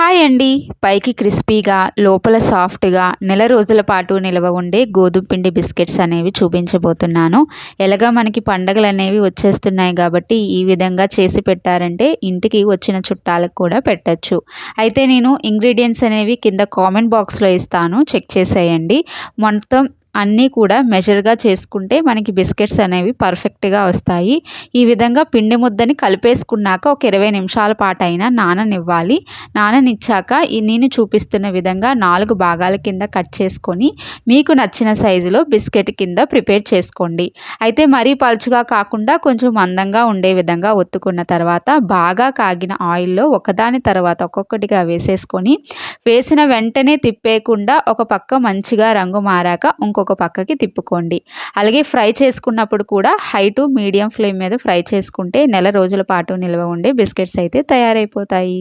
Hi అండి. పైకి క్రిస్పీగా, లోపల సాఫ్ట్‌గా నెల రోజుల పాటు నిల్వ ఉండే గోధుమ పిండి బిస్కెట్స్ అనేవి చూపించబోతున్నాను. ఎలాగా మనకి పండగలనేవి వచ్చేస్తున్నాయి కాబట్టి ఈ విధంగా చేసి పెట్టారంటే ఇంటికి వచ్చిన చుట్టాలకు కూడా పెట్టొచ్చు. అయితే నేను ఇంగ్రీడియెంట్స్ అనేవి కింద కామెంట్ బాక్స్‌లో ఇస్తాను. చెక్ చేసేయండి. మొత్తం అన్నీ కూడా మెజర్‌గా చేసుకుంటే మనకి బిస్కెట్స్ అనేవి పర్ఫెక్ట్‌గా వస్తాయి. ఈ విధంగా పిండి ముద్దని కలిపేసుకున్నాక ఒక 20 నిమిషాల పాటైనా నాననివ్వాలి. నాననిచ్చాక నేను చూపిస్తున్న విధంగా 4 భాగాల కింద కట్ చేసుకొని మీకు నచ్చిన సైజులో బిస్కెట్ కింద ప్రిపేర్ చేసుకోండి. అయితే మరీ పలుచగా కాకుండా కొంచెం మందంగా ఉండే విధంగా ఒత్తుకున్న తర్వాత బాగా కాగిన ఆయిల్‌లో ఒకదాని తర్వాత ఒక్కొక్కటిగా వేసేసుకొని వేసిన వెంటనే తిప్పేయకుండా ఒక పక్క మంచిగా రంగు మారాక ఇంకొక పక్కకి తిప్పుకోండి. అలాగే ఫ్రై చేసుకున్నప్పుడు కూడా హై టు మీడియం ఫ్లేమ్ మీద ఫ్రై చేసుకుంటే నెల రోజుల పాటు నిల్వ ఉండే బిస్కెట్స్ అయితే తయారైపోతాయి.